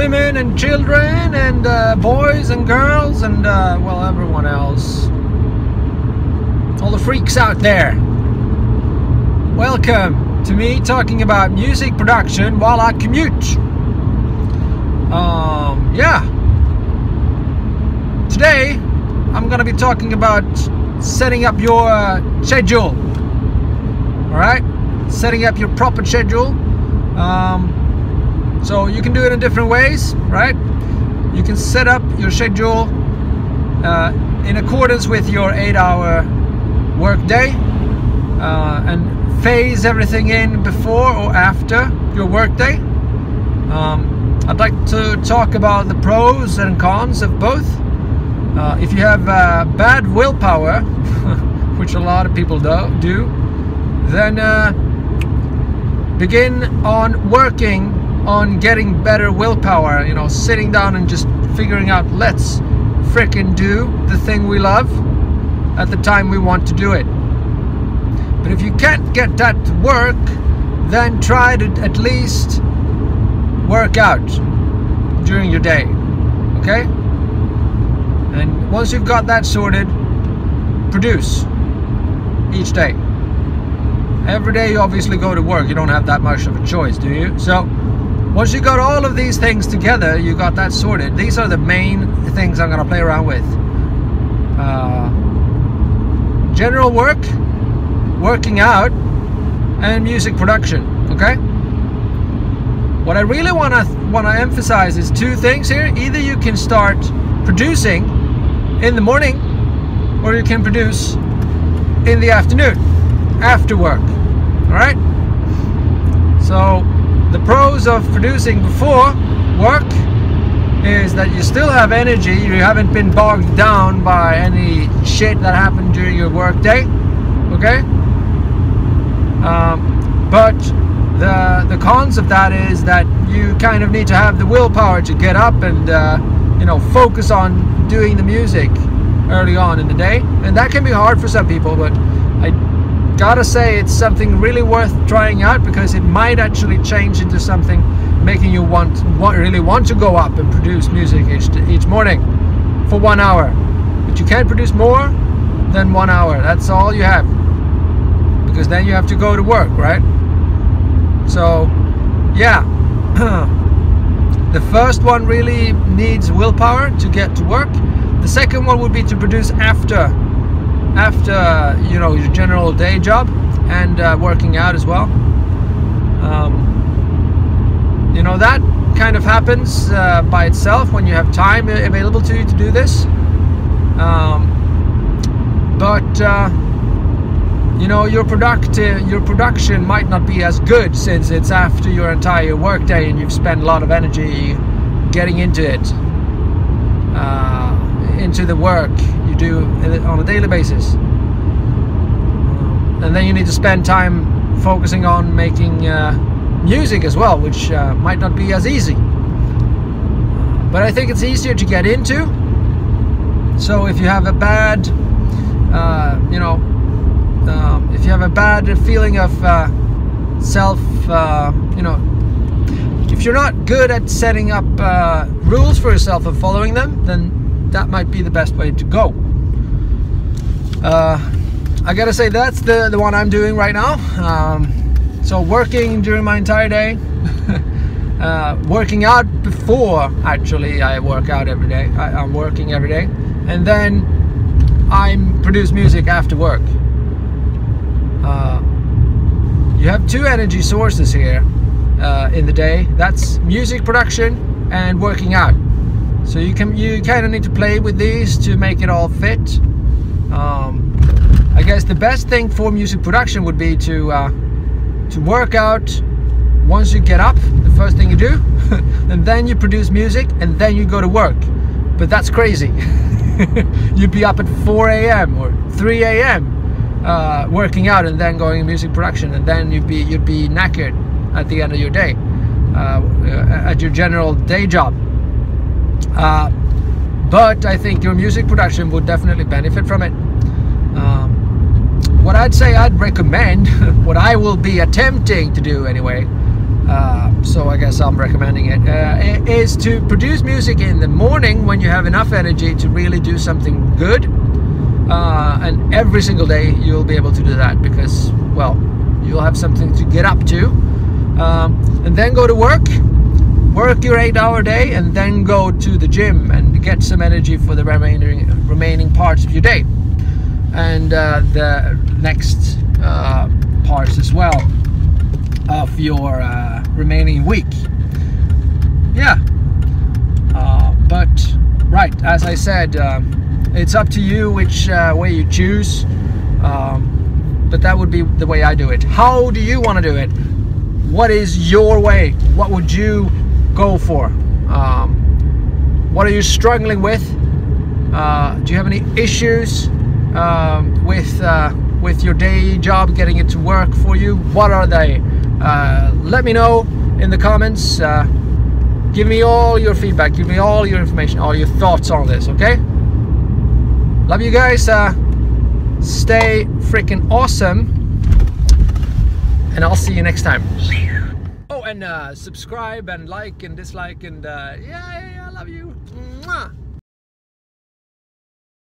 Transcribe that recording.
women and children and boys and girls and well, everyone else, all the freaks out there. Welcome to me talking about music production while I commute. Yeah, today I'm gonna be talking about setting up your schedule. All right, setting up your proper schedule. So you can do it in different ways, right? You can set up your schedule in accordance with your 8-hour work day and phase everything in before or after your work day. I'd like to talk about the pros and cons of both. If you have bad willpower, which a lot of people do, then begin on working on getting better willpower, you know, sitting down and just figuring out, let's frickin' do the thing we love at the time we want to do it. But if you can't get that to work, then try to at least work out during your day, okay? And once you've got that sorted, produce each day. Every day you obviously go to work, you don't have that much of a choice, do you? So once you got all of these things together, you got that sorted. These are the main things I'm gonna play around with. General work, working out, and music production, okay? What I really wanna emphasize is two things here. Either you can start producing in the morning, or you can produce in the afternoon, after work, all right? So the pros of producing before work is that you still have energy, you haven't been bogged down by any shit that happened during your work day, okay? But the cons of that is that you kind of need to have the willpower to get up and you know, focus on doing the music early on in the day, and that can be hard for some people, but I gotta say it's something really worth trying out, because it might actually change into something making you really want to go up and produce music each morning for 1 hour. But you can't produce more than 1 hour. That's all you have, because then you have to go to work, right? So yeah, the first one really needs willpower to get to work. The second one would be to produce after you know, your general day job and working out as well. You know, that kind of happens by itself when you have time available to you to do this. But you know, your production might not be as good, since it's after your entire work day and you've spent a lot of energy getting into it, into the work you do on a daily basis. And then you need to spend time focusing on making music as well, which might not be as easy. But I think it's easier to get into. So if you have a bad, you know, if you have a bad feeling of self, you know, if you're not good at setting up rules for yourself and following them, then that might be the best way to go. I gotta say, that's the one I'm doing right now. So working during my entire day, working out before actually I work out every day. I'm working every day, and then I produce music after work. You have two energy sources here in the day. That's music production and working out. So you kind of need to play with these to make it all fit. I guess the best thing for music production would be to work out once you get up, the first thing you do, and then you produce music, and then you go to work. But that's crazy. You'd be up at 4 a.m. or 3 a.m. Working out and then going to music production, and then you'd be knackered at the end of your day, at your general day job. But I think your music production would definitely benefit from it. What I'd recommend, what I will be attempting to do anyway, So I guess I'm recommending it, is to produce music in the morning when you have enough energy to really do something good. And every single day you'll be able to do that, because, well, you'll have something to get up to. And then go to work your 8-hour day, and then go to the gym and get some energy for the remaining parts of your day, and the next parts as well of your remaining week. Yeah, but right, as I said, it's up to you which way you choose, but that would be the way I do it. How do you want to do it? What is your way? What would you go for? What are you struggling with? Do you have any issues with your day job, getting it to work for you? What are they? Let me know in the comments. Give me all your feedback, give me all your information, all your thoughts on this, okay? Love you guys. Stay freaking awesome, and I'll see you next time. Oh, and subscribe and like and dislike, and yeah, I love you. Mwah.